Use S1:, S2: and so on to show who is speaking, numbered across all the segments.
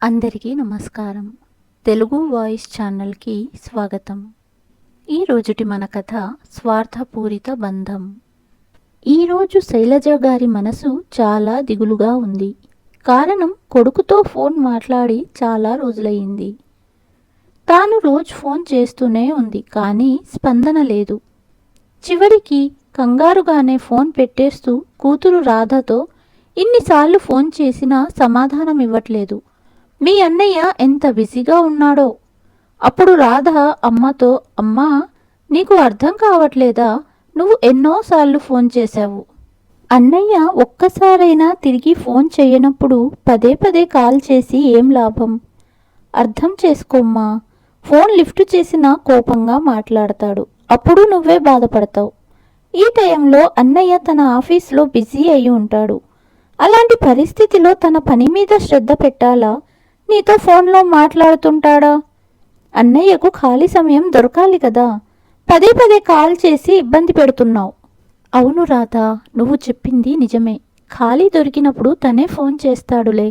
S1: అందరికీ నమస్కారం. తెలుగు వాయిస్ ఛానల్కి స్వాగతం. ఈరోజుటి మన కథ స్వార్థపూరిత బంధం. ఈరోజు శైలజ గారి మనసు చాలా దిగులుగా ఉంది. కారణం, కొడుకుతో ఫోన్ మాట్లాడి చాలా రోజులయ్యింది. తాను రోజు ఫోన్ చేస్తూనే ఉంది, కానీ స్పందన లేదు. చివరికి కంగారుగానే ఫోన్ పెట్టేస్తూ కూతురు రాధతో ఇన్నిసార్లు ఫోన్ చేసినా సమాధానం ఇవ్వట్లేదు. మీ అన్నయ్య ఎంత బిజీగా ఉన్నాడో. అప్పుడు రాధ అమ్మతో, అమ్మా, నీకు అర్థం కావట్లేదా? నువ్వు ఎన్నోసార్లు ఫోన్ చేశావు. అన్నయ్య ఒక్కసారైనా తిరిగి ఫోన్ చేయనప్పుడు పదే పదే కాల్ చేసి ఏం లాభం? అర్థం చేసుకోమ్మా. ఫోన్ లిఫ్ట్ చేసినా కోపంగా మాట్లాడతాడు. అప్పుడు నువ్వే బాధపడతావు. ఈ టైంలో అన్నయ్య తన ఆఫీస్లో బిజీ అయి ఉంటాడు. అలాంటి పరిస్థితిలో తన పని మీద శ్రద్ధ పెట్టాలా, నీతో ఫోన్లో మాట్లాడుతుంటాడా? అన్నయ్యకు ఖాళీ సమయం దొరకాలి కదా. పదే పదే కాల్ చేసి ఇబ్బంది పెడుతున్నావు. అవును రాధా, నువ్వు చెప్పింది నిజమే. ఖాళీ దొరికినప్పుడు తనే ఫోన్ చేస్తాడులే.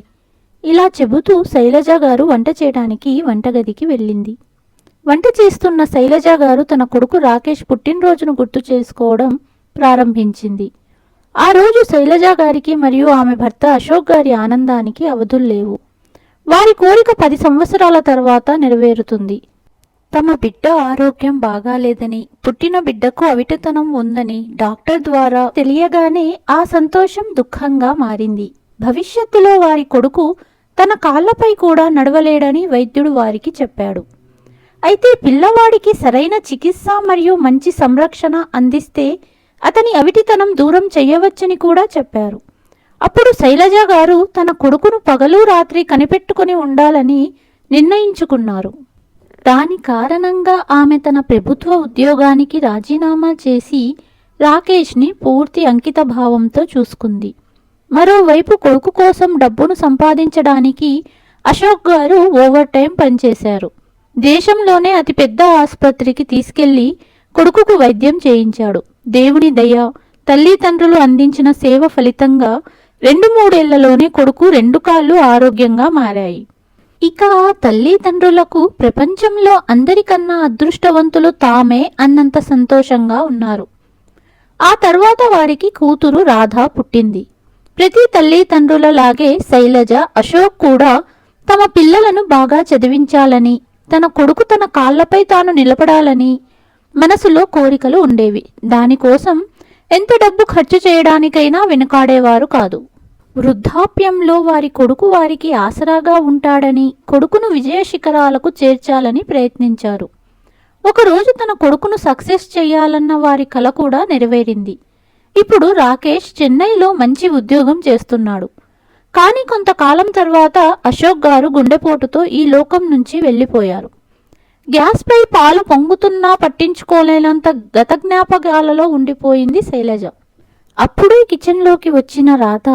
S1: ఇలా చెబుతూ శైలజ గారు వంట చేయడానికి వంటగదికి వెళ్ళింది. వంట చేస్తున్న శైలజ గారు తన కొడుకు రాకేష్ పుట్టినరోజును గుర్తు చేసుకోవడం ప్రారంభించింది. ఆ రోజు శైలజ గారికి మరియు ఆమె భర్త అశోక్ గారి ఆనందానికి అవధుల్లేవు. వారి కోరిక 10 సంవత్సరాల తర్వాత నెరవేరుతుంది. తమ బిడ్డ ఆరోగ్యం బాగాలేదని, పుట్టిన బిడ్డకు అవిటతనం ఉందని డాక్టర్ ద్వారా తెలియగానే ఆ సంతోషం దుఃఖంగా మారింది. భవిష్యత్తులో వారి కొడుకు తన కాళ్లపై కూడా నడవలేడని వైద్యుడు వారికి చెప్పాడు. అయితే పిల్లవాడికి సరైన చికిత్స మరియు మంచి సంరక్షణ అందిస్తే అతని అవిటితనం దూరం చేయవచ్చని కూడా చెప్పారు. అప్పుడు శైలజ గారు తన కొడుకును పగలు రాత్రి కనిపెట్టుకుని ఉండాలని నిర్ణయించుకున్నారు. దాని కారణంగా ఆమె తన ప్రభుత్వ ఉద్యోగానికి రాజీనామా చేసి రాకేష్ని పూర్తి అంకిత భావంతో చూసుకుంది. మరోవైపు కొడుకు కోసం డబ్బును సంపాదించడానికి అశోక్ గారు ఓవర్ టైం పనిచేశారు. దేశంలోనే అతిపెద్ద ఆసుపత్రికి తీసుకెళ్లి కొడుకుకు వైద్యం చేయించాడు. దేవుని దయ, తల్లిదండ్రులు అందించిన సేవ ఫలితంగా 2-3 ఏళ్లలోనే కొడుకు 2 కాళ్ళు ఆరోగ్యంగా మారాయి. ఇక తల్లిదండ్రులకు ప్రపంచంలో అందరికన్నా అదృష్టవంతులు తామే అన్నంత సంతోషంగా ఉన్నారు. ఆ తర్వాత వారికి కూతురు రాధ పుట్టింది. ప్రతి తల్లిదండ్రులలాగే శైలజ, అశోక్ కూడా తమ పిల్లలను బాగా చదివించాలని, తన కొడుకు తన కాళ్లపై తాను నిలబడాలని మనసులో కోరికలు ఉండేవి. దానికోసం ఎంత డబ్బు ఖర్చు చేయడానికైనా వెనుకాడేవారు కాదు. వృద్ధాప్యంలో వారి కొడుకు వారికి ఆసరాగా ఉంటాడని, కొడుకును విజయ శిఖరాలకు చేర్చాలని ప్రయత్నించారు. ఒకరోజు తన కొడుకును సక్సెస్ చేయాలన్న వారి కల కూడా నెరవేరింది. ఇప్పుడు రాకేష్ చెన్నైలో మంచి ఉద్యోగం చేస్తున్నాడు. కానీ కొంతకాలం తర్వాత అశోక్ గారు గుండెపోటుతో ఈ లోకం నుంచి వెళ్ళిపోయారు. గ్యాస్పై పాలు పొంగుతున్నా పట్టించుకోలేనంత గత జ్ఞాపకాలలో ఉండిపోయింది శైలజ. అప్పుడే కిచెన్లోకి వచ్చిన రాధ,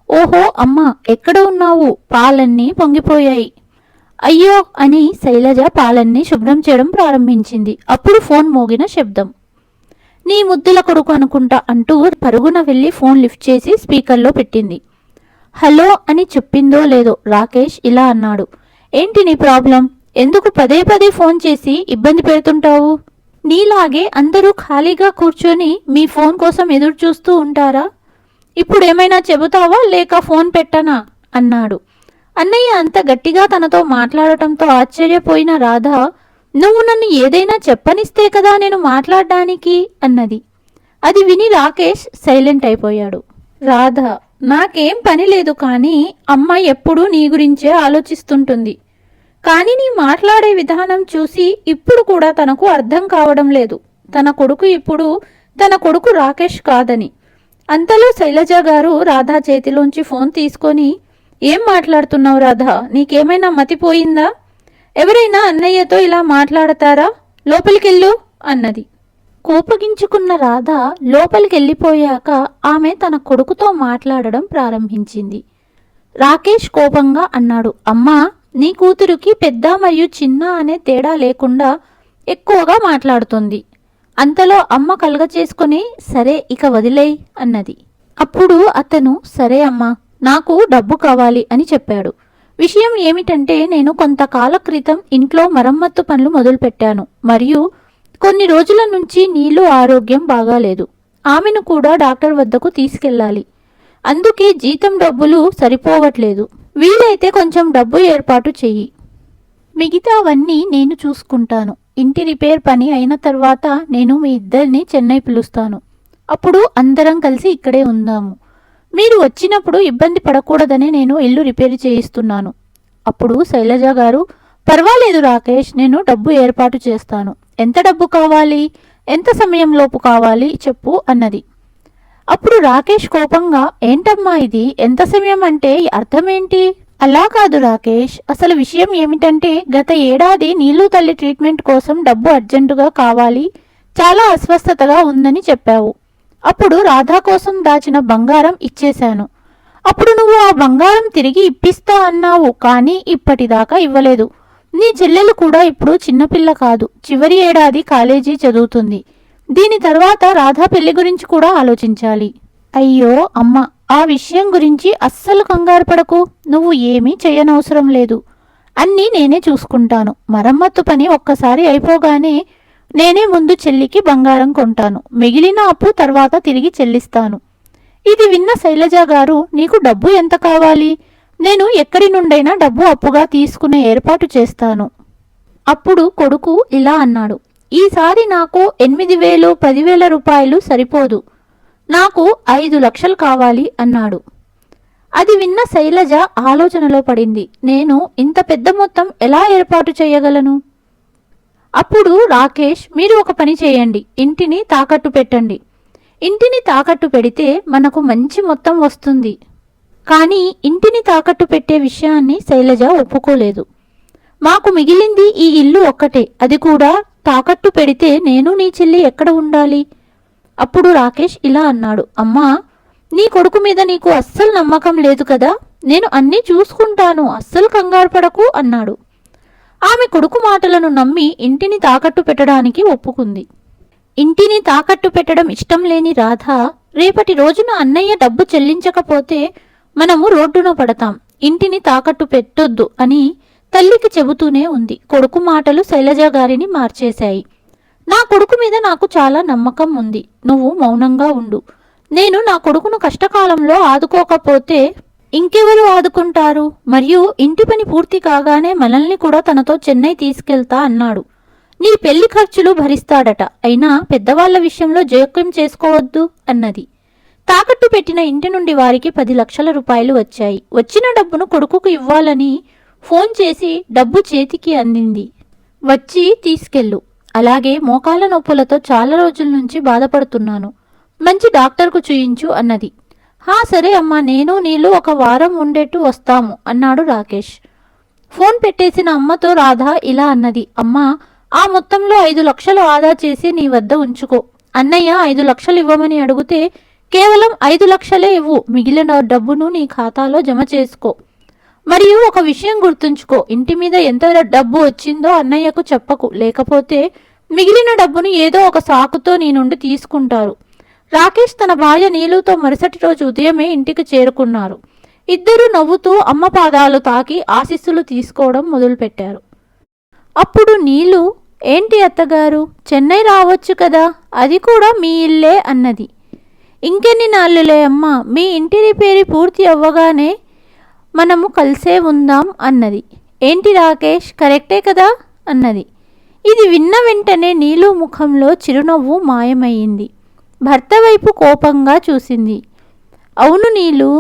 S1: ఓహో అమ్మా, ఎక్కడ ఉన్నావు? పాలన్నీ పొంగిపోయాయి. అయ్యో అని శైలజ పాలన్నీ శుభ్రం చేయడం ప్రారంభించింది. అప్పుడు ఫోన్ మోగిన శబ్దం. నీ ముద్దుల కొడుకు అనుకుంటా అంటూ పరుగున వెళ్ళి ఫోన్ లిఫ్ట్ చేసి స్పీకర్లో పెట్టింది. హలో అని చెప్పిందో లేదో రాకేష్ ఇలా అన్నాడు, ఏంటి నీ ప్రాబ్లం? ఎందుకు పదే పదే ఫోన్ చేసి ఇబ్బంది పెడుతుంటావు? నీలాగే అందరూ ఖాళీగా కూర్చొని మీ ఫోన్ కోసం ఎదురు చూస్తూ ఉంటారా? ఇప్పుడేమైనా చెబుతావా లేక ఫోన్ పెట్టనా అన్నాడు. అన్నయ్య అంత గట్టిగా తనతో మాట్లాడటంతో ఆశ్చర్యపోయిన రాధ, నువ్వు నన్ను ఏదైనా చెప్పనిస్తే కదా నేను మాట్లాడడానికి అన్నది. అది విని రాకేష్ సైలెంట్ అయిపోయాడు. రాధ, నాకేం పని లేదు, కానీ అమ్మ ఎప్పుడూ నీ గురించే ఆలోచిస్తుంటుంది. కానీ నీ మాట్లాడే విధానం చూసి ఇప్పుడు కూడా తనకు అర్థం కావడం లేదు. తన కొడుకు ఇప్పుడు తన కొడుకు రాకేష్ కాదని. అంతలో శైలజ గారు రాధా చేతిలోంచి ఫోన్ తీసుకొని, ఏం మాట్లాడుతున్నావు రాధా? నీకేమైనా మతిపోయిందా? ఎవరైనా అన్నయ్యతో ఇలా మాట్లాడతారా? లోపలికెళ్ళు అన్నది. కోపగించుకున్న రాధ లోపలికెళ్ళిపోయాక ఆమె తన కొడుకుతో మాట్లాడడం ప్రారంభించింది. రాకేష్ కోపంగా అన్నాడు, అమ్మా, నీ కూతురుకి పెద్ద మరియు చిన్న అనే తేడా లేకుండా ఎక్కువగా మాట్లాడుతుంది. అంతలో అమ్మ కలగచేసుకుని, సరే ఇక వదిలేయ్ అన్నది. అప్పుడు అతను, సరే అమ్మా, నాకు డబ్బు కావాలి అని చెప్పాడు. విషయం ఏమిటంటే నేను కొంతకాల క్రితం ఇంట్లో మరమ్మత్తు పనులు మొదలుపెట్టాను. మరియు కొన్ని రోజుల నుంచి నీలు ఆరోగ్యం బాగాలేదు. ఆమెను కూడా డాక్టర్ వద్దకు తీసుకెళ్ళాలి. అందుకే జీతం డబ్బులు సరిపోవట్లేదు. వీలైతే కొంచెం డబ్బు ఏర్పాటు చెయ్యి. మిగతావన్నీ నేను చూసుకుంటాను. ఇంటి రిపేర్ పని అయిన తర్వాత నేను మీ ఇద్దరిని చెన్నై పిలుస్తాను. అప్పుడు అందరం కలిసి ఇక్కడే ఉందాము. మీరు వచ్చినప్పుడు ఇబ్బంది పడకూడదనే నేను ఇల్లు రిపేర్ చేయిస్తున్నాను. అప్పుడు శైలజ గారు, పర్వాలేదు రాకేష్, నేను డబ్బు ఏర్పాటు చేస్తాను. ఎంత డబ్బు కావాలి, ఎంత సమయంలోపు కావాలి చెప్పు అన్నది. అప్పుడు రాకేష్ కోపంగా, ఏంటమ్మా ఇది, ఎంత సమయం అంటే అర్థమేంటి? అలా కాదు రాకేష్, అసలు విషయం ఏమిటంటే గత ఏడాది నీలు తల్లి ట్రీట్మెంట్ కోసం డబ్బు అర్జెంటుగా కావాలి, చాలా అస్వస్థతగా ఉందని చెప్పావు. అప్పుడు రాధా కోసం దాచిన బంగారం ఇచ్చేశాను. అప్పుడు నువ్వు ఆ బంగారం తిరిగి ఇప్పిస్తా అన్నావు, కానీ ఇప్పటిదాకా ఇవ్వలేదు. నీ చెల్లెలు కూడా ఇప్పుడు చిన్నపిల్ల కాదు, చివరి ఏడాది కాలేజీ చదువుతుంది. దీని తర్వాత రాధా పెళ్లి గురించి కూడా ఆలోచించాలి. అయ్యో అమ్మ, ఆ విషయం గురించి అస్సలు కంగారు పడకు. నువ్వు ఏమీ చెయ్యనవసరం లేదు. అన్నీ నేనే చూసుకుంటాను. మరమ్మత్తు పని ఒక్కసారి అయిపోగానే నేనే ముందు చెల్లికి బంగారం కొంటాను. మిగిలిన అప్పు తర్వాత తిరిగి చెల్లిస్తాను. ఇది విన్న శైలజ గారు, నీకు డబ్బు ఎంత కావాలి? నేను ఎక్కడి నుండైనా డబ్బు అప్పుగా తీసుకునే ఏర్పాటు చేస్తాను. అప్పుడు కొడుకు ఇలా అన్నాడు, ఈసారి నాకు 8,000, 10,000 రూపాయలు సరిపోదు. నాకు 5 లక్షలు కావాలి అన్నాడు. అది విన్న శైలజ ఆలోచనలో పడింది. నేను ఇంత పెద్ద మొత్తం ఎలా ఏర్పాటు చేయగలను? అప్పుడు రాకేష్, మీరు ఒక పని చేయండి, ఇంటిని తాకట్టు పెట్టండి. ఇంటిని తాకట్టు పెడితే మనకు మంచి మొత్తం వస్తుంది. కానీ ఇంటిని తాకట్టు పెట్టే విషయాన్ని శైలజ ఒప్పుకోలేదు. మాకు మిగిలింది ఈ ఇల్లు ఒక్కటే, అది కూడా తాకట్టు పెడితే నేను నీ చెల్లి ఎక్కడ ఉండాలి? అప్పుడు రాకేష్ ఇలా అన్నాడు, అమ్మా, నీ కొడుకు మీద నీకు అస్సలు నమ్మకం లేదు కదా, నేను అన్నీ చూసుకుంటాను, అస్సలు కంగారు పడకు అన్నాడు. ఆమె కొడుకు మాటలను నమ్మి ఇంటిని తాకట్టు పెట్టడానికి ఒప్పుకుంది. ఇంటిని తాకట్టు పెట్టడం ఇష్టం లేని రాధ, రేపటి రోజున అన్నయ్య డబ్బు చెల్లించకపోతే మనము రోడ్డున పడతాం, ఇంటిని తాకట్టు పెట్టొద్దు అని తల్లికి చెబుతూనే ఉంది. కొడుకు మాటలు శైలజ గారిని మార్చేశాయి. నా కొడుకు మీద నాకు చాలా నమ్మకం ఉంది, నువ్వు మౌనంగా ఉండు. నేను నా కొడుకును కష్టకాలంలో ఆదుకోకపోతే ఇంకెవరు ఆదుకుంటారు? మరియు ఇంటి పని పూర్తి కాగానే మనల్ని కూడా తనతో చెన్నై తీసుకెళ్తా అన్నాడు. నీ పెళ్లి ఖర్చులు భరిస్తాడట, అయినా పెద్దవాళ్ల విషయంలో జోక్యం చేసుకోవద్దు అన్నది. తాకట్టు పెట్టిన ఇంటి నుండి వారికి 10 లక్షల రూపాయలు వచ్చాయి. వచ్చిన డబ్బును కొడుకుకు ఇవ్వాలని ఫోన్ చేసి డబ్బు చేతికి అందింది. వచ్చి తీసుకెళ్ళు, అలాగే మోకాల నొప్పులతో చాలా రోజుల నుంచి బాధపడుతున్నాను, మంచి డాక్టర్కు చూయించు అన్నది. హా సరే అమ్మా, నేను నీళ్ళు 1 వారం ఉండేట్టు వస్తాము అన్నాడు రాకేష్. ఫోన్ పెట్టేసిన అమ్మతో రాధ ఇలా అన్నది, అమ్మా, ఆ మొత్తంలో 5 లక్షలు ఆదా చేసి నీ వద్ద ఉంచుకో. అన్నయ్య 5 లక్షలు ఇవ్వమని అడిగితే కేవలం 5 లక్షలే ఇవ్వు, మిగిలిన డబ్బును నీ ఖాతాలో జమ చేసుకో. మరియు ఒక విషయం గుర్తుంచుకో, ఇంటి మీద ఎంత డబ్బు వచ్చిందో అన్నయ్యకు చెప్పకు, లేకపోతే మిగిలిన డబ్బును ఏదో ఒక సాకుతో నీ నుండి తీసుకుంటారు. రాకేష్ తన భార్య నీలుతో మరుసటి రోజు ఉదయమే ఇంటికి చేరుకున్నారు. ఇద్దరూ నవ్వుతూ అమ్మ పాదాలు తాకి ఆశీస్సులు తీసుకోవడం మొదలుపెట్టారు. అప్పుడు నీలు, ఏంటి అత్తగారు, చెన్నై రావచ్చు కదా, అది కూడా మీ ఇల్లే అన్నది. ఇంకెన్ని నాళ్ళులే అమ్మా, మీ ఇంటి రిపేరీ పూర్తి అవ్వగానే మనము కలిసే ఉందాం అన్నది. ఏంటి రాకేష్, కరెక్టే కదా అన్నది. ఇది విన్న వెంటనే నీలు ముఖంలో చిరునవ్వు మాయమయ్యింది. భర్త వైపు కోపంగా చూసింది. అవును నీలు,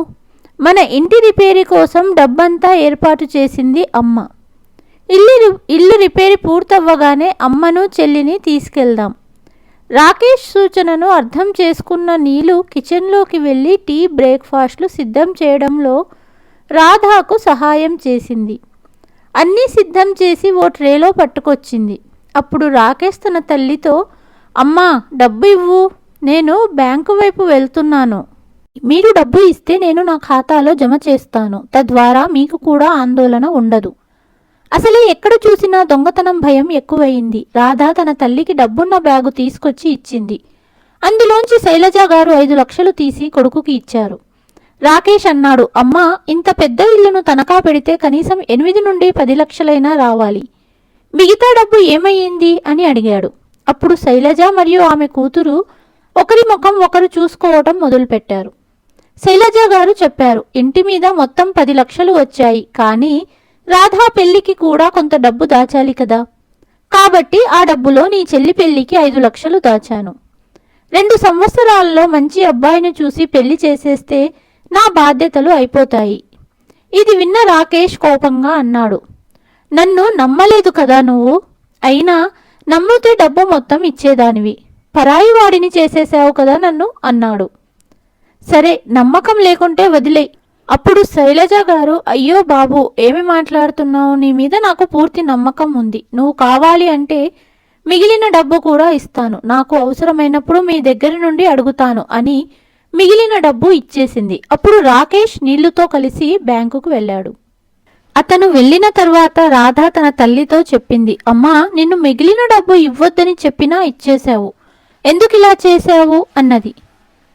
S1: మన ఇంటి రిపేరీ కోసం డబ్బంతా ఏర్పాటు చేసింది అమ్మ. ఇల్లు రిపేరీ పూర్తవ్వగానే అమ్మను చెల్లిని తీసుకెళ్దాం. రాకేష్ సూచనను అర్థం చేసుకున్న నీలు కిచెన్లోకి వెళ్ళి టీ, బ్రేక్ఫాస్ట్లు సిద్ధం చేయడంలో రాధాకు సహాయం చేసింది. అన్నీ సిద్ధం చేసి ఓ ట్రేలో పట్టుకొచ్చింది. అప్పుడు రాకేష్ తన తల్లితో, అమ్మా, డబ్బు ఇవ్వు, నేను బ్యాంకు వైపు వెళ్తున్నాను. మీరు డబ్బు ఇస్తే నేను నా ఖాతాలో జమ చేస్తాను, తద్వారా మీకు కూడా ఆందోళన ఉండదు. అసలే ఎక్కడ చూసినా దొంగతనం భయం ఎక్కువయింది. రాధ తన తల్లికి డబ్బున్న బ్యాగు తీసుకొచ్చి ఇచ్చింది. అందులోంచి శైలజ గారు 5 లక్షలు తీసి కొడుకుకి ఇచ్చారు. రాకేష్ అన్నాడు, అమ్మా, ఇంత పెద్ద ఇల్లును తనఖా పెడితే కనీసం 8 నుండి 10 లక్షలైనా రావాలి. మిగతా డబ్బు ఏమయ్యింది అని అడిగాడు. అప్పుడు శైలజ మరియు ఆమె కూతురు ఒకరి ముఖం ఒకరు చూసుకోవటం మొదలుపెట్టారు. శైలజ గారు చెప్పారు, ఇంటి మీద మొత్తం 10 లక్షలు వచ్చాయి, కానీ రాధా పెళ్లికి కూడా కొంత డబ్బు దాచాలి కదా. కాబట్టి ఆ డబ్బులో నీ చెల్లి పెళ్లికి 5 లక్షలు దాచాను. 2 సంవత్సరాల్లో మంచి అబ్బాయిని చూసి పెళ్లి చేసేస్తే నా బాధ్యతలు అయిపోతాయి. ఇది విన్న రాకేష్ కోపంగా అన్నాడు, నన్ను నమ్మలేదు కదా నువ్వు? అయినా నమ్మితే డబ్బు మొత్తం ఇచ్చేదానివి. పరాయి వాడిని చేసేసావు కదా నన్ను అన్నాడు. సరే, నమ్మకం లేకుంటే వదిలే. అప్పుడు శైలజ గారు, అయ్యో బాబు, ఏమి మాట్లాడుతున్నావు? నీ మీద నాకు పూర్తి నమ్మకం ఉంది. నువ్వు కావాలి అంటే మిగిలిన డబ్బు కూడా ఇస్తాను. నాకు అవసరమైనప్పుడు మీ దగ్గర నుండి అడుగుతాను అని మిగిలిన డబ్బు ఇచ్చేసింది. అప్పుడు రాకేష్ నీళ్లుతో కలిసి బ్యాంకుకు వెళ్ళాడు. అతను వెళ్ళిన తర్వాత రాధ తన తల్లితో చెప్పింది, అమ్మా, నిన్ను మిగిలిన డబ్బు ఇవ్వొద్దని చెప్పినా ఇచ్చేశావు. ఎందుకిలా చేశావు అన్నది.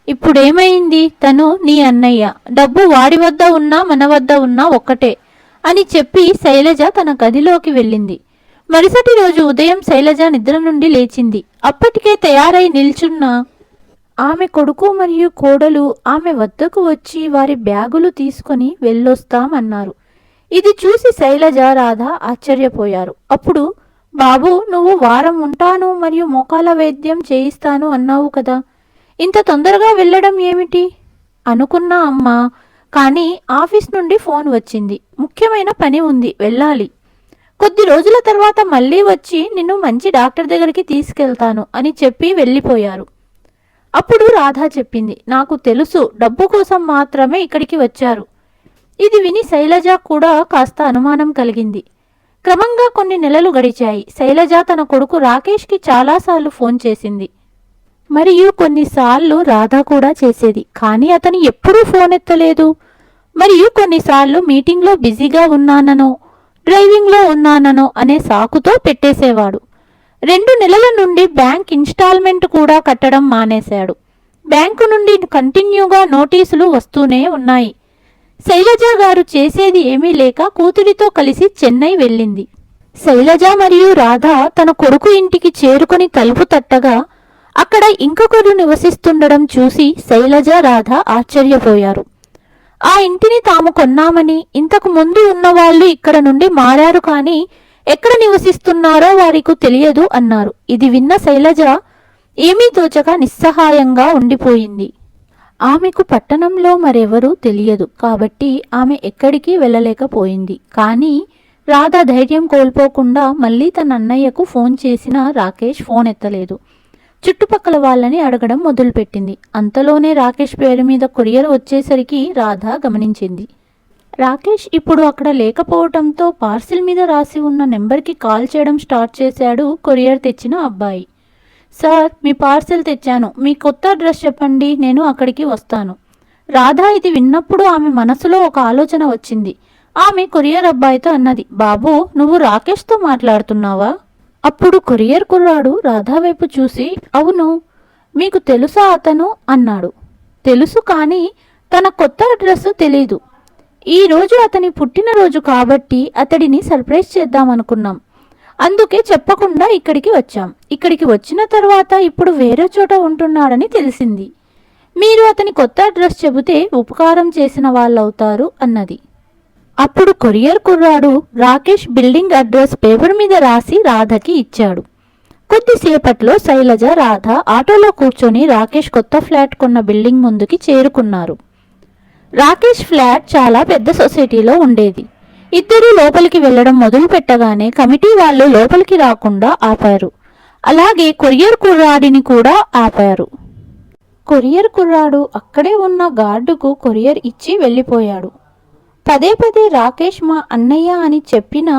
S1: ఇప్పుడేమైంది? తను నీ అన్నయ్య. డబ్బు వాడి వద్ద ఉన్నా మన వద్ద ఉన్నా ఒక్కటే అని చెప్పి శైలజ తన గదిలోకి వెళ్ళింది. మరుసటి రోజు ఉదయం శైలజ నిద్ర నుండి లేచింది. అప్పటికే తయారై నిల్చున్న ఆమె కొడుకు మరియు కోడలు ఆమె వద్దకు వచ్చి వారి బ్యాగులు తీసుకొని వెళ్ళొస్తామన్నారు. ఇది చూసి శైలజ, రాధ ఆశ్చర్యపోయారు. అప్పుడు, బాబు, నువ్వు వారం ఉంటాను మరియు మోకాల వైద్యం చేయిస్తాను అన్నావు కదా, ఇంత తొందరగా వెళ్ళడం ఏమిటి అనుకున్నా అమ్మా. కానీ ఆఫీస్ నుండి ఫోన్ వచ్చింది. ముఖ్యమైన పని ఉంది, వెళ్ళాలి. కొద్ది రోజుల తర్వాత మళ్ళీ వచ్చి నిన్ను మంచి డాక్టర్ దగ్గరికి తీసుకెళ్తాను అని చెప్పి వెళ్ళిపోయారు. అప్పుడు రాధ చెప్పింది, నాకు తెలుసు, డబ్బు కోసం మాత్రమే ఇక్కడికి వచ్చారు. ఇది విని శైలజ కూడా కాస్త అనుమానం కలిగింది. క్రమంగా కొన్ని నెలలు గడిచాయి. శైలజ తన కొడుకు రాకేష్కి చాలాసార్లు ఫోన్ చేసింది మరియు కొన్నిసార్లు రాధ కూడా చేసేది. కానీ అతను ఎప్పుడూ ఫోన్ ఎత్తలేదు. మరియు కొన్నిసార్లు మీటింగ్లో బిజీగా ఉన్నాననో డ్రైవింగ్లో ఉన్నాననో అనే సాకుతో పెట్టేసేవాడు. 2 నెలల నుండి బ్యాంక్ ఇన్స్టాల్మెంట్ కూడా కట్టడం మానేశాడు. బ్యాంకు నుండి కంటిన్యూగా నోటీసులు వస్తూనే ఉన్నాయి. శైలజ గారు చేసేది ఏమీ లేక కూతురితో కలిసి చెన్నై వెళ్ళింది. శైలజ మరియు రాధ తన కొడుకు ఇంటికి చేరుకొని తలుపు తట్టగా అక్కడ ఇంకొకరు నివసిస్తుండడం చూసి శైలజ, రాధ ఆశ్చర్యపోయారు. ఆ ఇంటిని తాము కొన్నామని, ఇంతకు ముందు ఉన్నవాళ్లు ఇక్కడ నుండి మారారు, కానీ ఎక్కడ నివసిస్తున్నారో వారికి తెలియదు అన్నారు. ఇది విన్న శైలజ ఏమీ తోచక నిస్సహాయంగా ఉండిపోయింది. ఆమెకు పట్టణంలో మరెవరూ తెలియదు కాబట్టి ఆమె ఎక్కడికి వెళ్ళలేకపోయింది. కానీ రాధ ధైర్యం కోల్పోకుండా మళ్ళీ తన అన్నయ్యకు ఫోన్ చేసినా రాకేష్ ఫోన్ ఎత్తలేదు. చుట్టుపక్కల వాళ్ళని అడగడం మొదలుపెట్టింది. అంతలోనే రాకేష్ పేరు మీద కొరియర్ వచ్చేసరికి రాధ గమనించింది. రాకేష్ ఇప్పుడు అక్కడ లేకపోవడంతో పార్సిల్ మీద రాసి ఉన్న నెంబర్కి కాల్ చేయడం స్టార్ట్ చేశాడు కొరియర్ తెచ్చిన అబ్బాయి. సార్, మీ పార్సిల్ తెచ్చాను, మీ కొత్త అడ్రస్ చెప్పండి, నేను అక్కడికి వస్తాను. రాధ ఇది విన్నప్పుడు ఆమె మనసులో ఒక ఆలోచన వచ్చింది. ఆమె కొరియర్ అబ్బాయితో అన్నది, బాబు, నువ్వు రాకేష్తో మాట్లాడుతున్నావా? అప్పుడు కొరియర్ కుర్రాడు రాధా వైపు చూసి, అవును, మీకు తెలుసా అతను అన్నాడు. తెలుసు, కానీ తన కొత్త అడ్రస్ తెలీదు. ఈరోజు అతని పుట్టినరోజు కాబట్టి అతడిని సర్ప్రైజ్ చేద్దామనుకున్నాం. అందుకే చెప్పకుండా ఇక్కడికి వచ్చాం. ఇక్కడికి వచ్చిన తర్వాత ఇప్పుడు వేరే చోట ఉంటున్నాడని తెలిసింది. మీరు అతని కొత్త అడ్రస్ చెబితే ఉపకారం చేసిన వాళ్ళవుతారు అన్నది. అప్పుడు కొరియర్ కుర్రాడు రాకేష్ బిల్డింగ్ అడ్రస్ పేపర్ మీద రాసి రాధకి ఇచ్చాడు. కొద్దిసేపట్లో శైలజ, రాధ ఆటోలో కూర్చొని రాకేష్ కొత్త ఫ్లాట్ కొన్న బిల్డింగ్ ముందుకి చేరుకున్నారు. రాకేష్ ఫ్లాట్ చాలా పెద్ద సొసైటీలో ఉండేది. ఇద్దరూ లోపలికి వెళ్లడం మొదలు పెట్టగానే కమిటీ వాళ్ళు లోపలికి రాకుండా ఆపారు. అలాగే కొరియర్ కుర్రాడిని కూడా ఆపారు. కొరియర్ కుర్రాడు అక్కడే ఉన్న గార్డుకు కొరియర్ ఇచ్చి వెళ్ళిపోయాడు. పదే పదే రాకేష్ మా అన్నయ్య అని చెప్పిన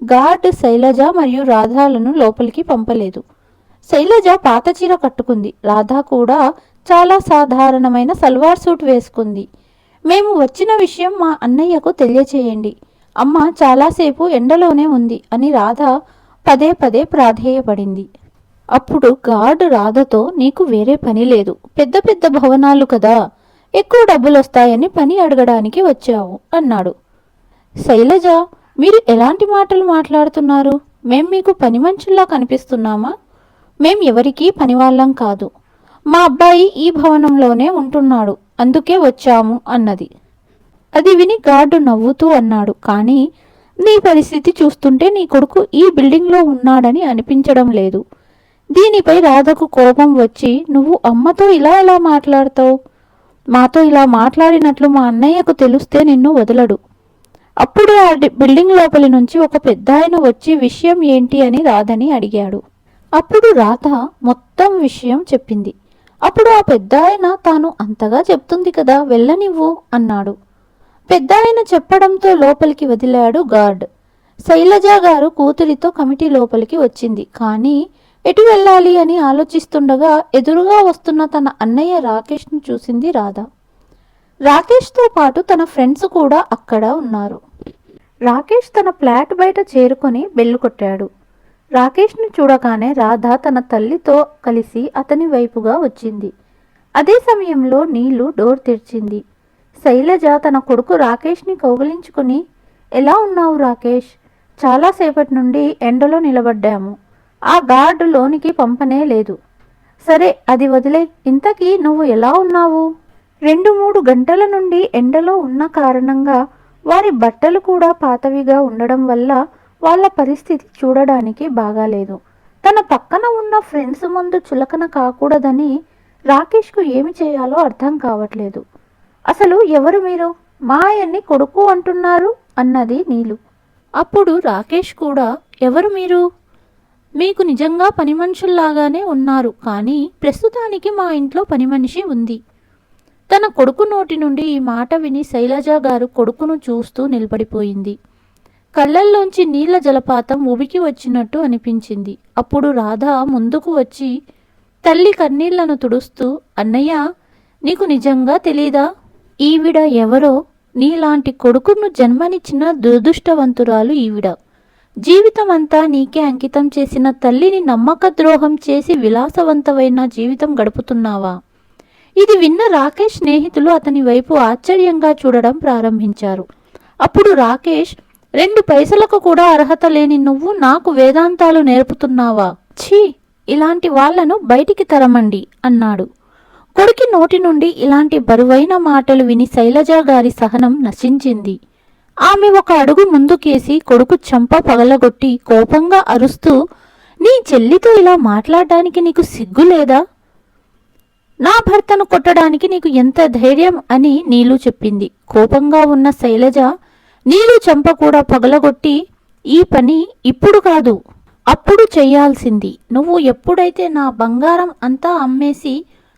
S1: గార్డ్ శైలజ మరియు రాధాలను లోపలికి పంపలేదు. శైలజ పాత చీర కట్టుకుంది. రాధ కూడా చాలా సాధారణమైన సల్వార్ సూట్ వేసుకుంది. మేము వచ్చిన విషయం మా అన్నయ్యకు తెలియచేయండి. అమ్మ చాలాసేపు ఎండలోనే ఉంది అని రాధ పదే పదే ప్రాధేయపడింది. అప్పుడు గార్డు రాధతో, నీకు వేరే పని లేదు, పెద్ద పెద్ద భవనాలు కదా, ఎక్కువ డబ్బులు వస్తాయని పని అడగడానికి వచ్చావు అన్నాడు. శైలజ, మీరు ఎలాంటి మాటలు మాట్లాడుతున్నారు? మేం మీకు పని మనుషుల్లా కనిపిస్తున్నామా? మేం ఎవరికీ పనివాళ్ళం కాదు. మా అబ్బాయి ఈ భవనంలోనే ఉంటున్నాడు, అందుకే వచ్చాము అన్నది. అది విని గార్డు నవ్వుతూ అన్నాడు, కానీ నీ పరిస్థితి చూస్తుంటే నీ కొడుకు ఈ బిల్డింగ్లో ఉన్నాడని అనిపించడం లేదు. దీనిపై రాధకు కోపం వచ్చి, నువ్వు అమ్మతో ఇలా ఎలా మాట్లాడతావు? మాతో ఇలా మాట్లాడినట్లు మా అన్నయ్యకు తెలిస్తే నిన్ను వదలడు. అప్పుడు ఆ బిల్డింగ్ లోపలి నుంచి ఒక పెద్దాయన వచ్చి విషయం ఏంటి అని రాధని అడిగాడు. అప్పుడు రాధ మొత్తం విషయం చెప్పింది. అప్పుడు ఆ పెద్దాయన, తాను అంతగా చెప్తుంది కదా, వెళ్ళనివ్వు అన్నాడు. పెద్దాయన చెప్పడంతో లోపలికి వదిలాడు గార్డ్. శైలజ గారు కూతురితో కమిటీ లోపలికి వచ్చింది. కానీ ఎటు వెళ్ళాలి అని ఆలోచిస్తుండగా ఎదురుగా వస్తున్న తన అన్నయ్య రాకేష్ను చూసింది రాధ. రాకేష్తో పాటు తన ఫ్రెండ్స్ కూడా అక్కడ ఉన్నారు. రాకేష్ తన ఫ్లాట్ బయట చేరుకొని బెల్లు కొట్టాడు. రాకేష్ను చూడగానే రాధ తన తల్లితో కలిసి అతని వైపుగా వచ్చింది. అదే సమయంలో నీలు డోర్ తెరిచింది. శైలజ తన కొడుకు రాకేష్ని కౌగిలించుకుని, ఎలా ఉన్నావు రాకేష్? చాలాసేపటి నుండి ఎండలో నిలబడ్డాము. ఆ గార్డు లోనికి పంపనే లేదు. సరే, అది వదిలే. ఇంతకీ నువ్వు ఎలా ఉన్నావు? 2-3 గంటల నుండి ఎండలో ఉన్న కారణంగా వారి బట్టలు కూడా పాతవిగా ఉండడం వల్ల వాళ్ళ పరిస్థితి చూడడానికి బాగాలేదు. తన పక్కన ఉన్న ఫ్రెండ్స్ ముందు చులకన కాకూడదని రాకేష్కు ఏమి చేయాలో అర్థం కావట్లేదు. అసలు ఎవరు మీరు? మా ఆయన్ని కొడుకు అంటున్నారు అన్నది నీలు. అప్పుడు రాకేష్ కూడా, ఎవరు మీరు? మీకు నిజంగా పని మనుషుల్లాగానే ఉన్నారు, కానీ ప్రస్తుతానికి మా ఇంట్లో పని మనిషి ఉంది. తన కొడుకు నోటి నుండి ఈ మాట విని శైలజ గారు కొడుకును చూస్తూ నిలబడిపోయింది. కళ్ళల్లోంచి నీళ్ల జలపాతం ఉబికి వచ్చినట్టు అనిపించింది. అప్పుడు రాధ ముందుకు వచ్చి తల్లి కన్నీళ్లను తుడుస్తూ, అన్నయ్య, నీకు నిజంగా తెలీదా? ఈవిడ ఎవరో? నీలాంటి కొడుకును జన్మనిచ్చిన దురదృష్టవంతురాలు ఈవిడ. జీవితమంతా నీకే అంకితం చేసిన తల్లిని నమ్మక ద్రోహం చేసి విలాసవంతమైన జీవితం గడుపుతున్నావా? ఇది విన్న రాకేష్ స్నేహితులు అతని వైపు ఆశ్చర్యంగా చూడడం ప్రారంభించారు. అప్పుడు రాకేష్, 2 పైసలకు కూడా అర్హత లేని నువ్వు నాకు వేదాంతాలు నేర్పుతున్నావా? ఛీ, ఇలాంటి వాళ్లను బయటికి తరమండి అన్నాడు. కొడుకి నోటి నుండి ఇలాంటి బరువైన మాటలు విని శైలజ గారి సహనం నశించింది. ఆమె ఒక అడుగు ముందుకేసి కొడుకు చెంప పగలగొట్టి కోపంగా అరుస్తూ, నీ చెల్లితో ఇలా మాట్లాడడానికి నీకు సిగ్గు లేదా? నా భర్తను కొట్టడానికి నీకు ఎంత ధైర్యం అని నీలు చెప్పింది. కోపంగా ఉన్న శైలజ నీలు చెంప కూడా పగలగొట్టి, ఈ పని ఇప్పుడు కాదు, అప్పుడు చెయ్యాల్సింది. నువ్వు ఎప్పుడైతే నా బంగారం అంతా అమ్మేసి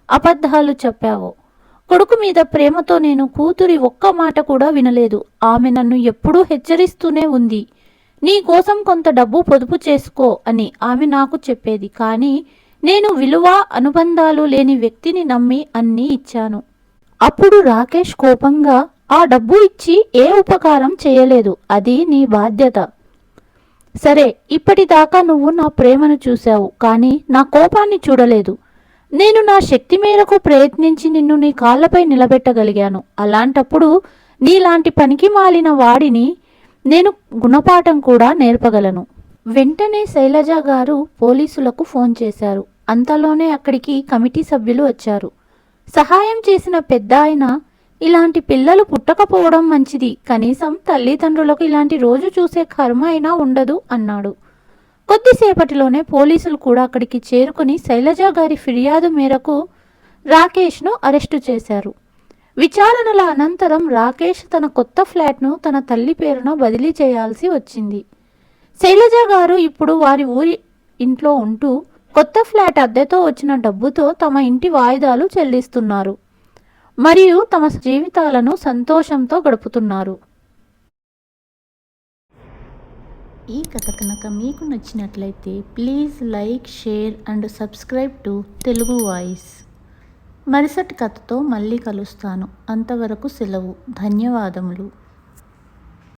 S1: అబద్ధాలు చెప్పావో, కొడుకు మీద ప్రేమతో నేను కూతురి ఒక్క మాట కూడా వినలేదు. ఆమె నన్ను ఎప్పుడూ హెచ్చరిస్తూనే ఉంది, నీ కోసం కొంత డబ్బు పొదుపు చేసుకో అని ఆమె నాకు చెప్పేది. కానీ నేను విలువ అనుబంధాలు లేని వ్యక్తిని నమ్మి అన్నీ ఇచ్చాను. అప్పుడు రాకేష్ కోపంగా, ఆ డబ్బు ఇచ్చి ఏ ఉపకారం చేయలేదు, అది నీ బాధ్యత. సరే, ఇప్పటిదాకా నువ్వు నా ప్రేమను చూశావు, కానీ నా కోపాన్ని చూడలేదు. నేను నా శక్తి మేరకు ప్రయత్నించి నిన్ను నీ కాళ్ళపై నిలబెట్టగలిగాను. అలాంటప్పుడు నీలాంటి పనికి మాలిన వాడిని నేను గుణపాఠం కూడా నేర్పగలను. వెంటనే శైలజ గారు పోలీసులకు ఫోన్ చేశారు. అంతలోనే అక్కడికి కమిటీ సభ్యులు వచ్చారు. సహాయం చేసిన పెద్ద ఆయన, ఇలాంటి పిల్లలు పుట్టకపోవడం మంచిది, కనీసం తల్లిదండ్రులకు ఇలాంటి రోజు చూసే కర్మ అయినా ఉండదు అన్నాడు. కొద్దిసేపటిలోనే పోలీసులు కూడా అక్కడికి చేరుకుని శైలజ గారి ఫిర్యాదు మేరకు రాకేష్ను అరెస్టు చేశారు. విచారణల అనంతరం రాకేష్ తన కొత్త ఫ్లాట్ను తన తల్లి పేరున బదిలీ చేయాల్సి వచ్చింది. శైలజ గారు ఇప్పుడు వారి ఊరి ఇంట్లో ఉంటూ కొత్త ఫ్లాట్ అద్దెతో వచ్చిన డబ్బుతో తమ ఇంటి వాయిదాలు చెల్లిస్తున్నారు మరియు తమ జీవితాలను సంతోషంతో గడుపుతున్నారు. ఈ కథ కనుక మీకు నచ్చినట్లయితే please like, share and subscribe to Telugu voice. మరుసటి కథతో మళ్ళీ కలుస్తాను. అంతవరకు సెలవు. ధన్యవాదములు.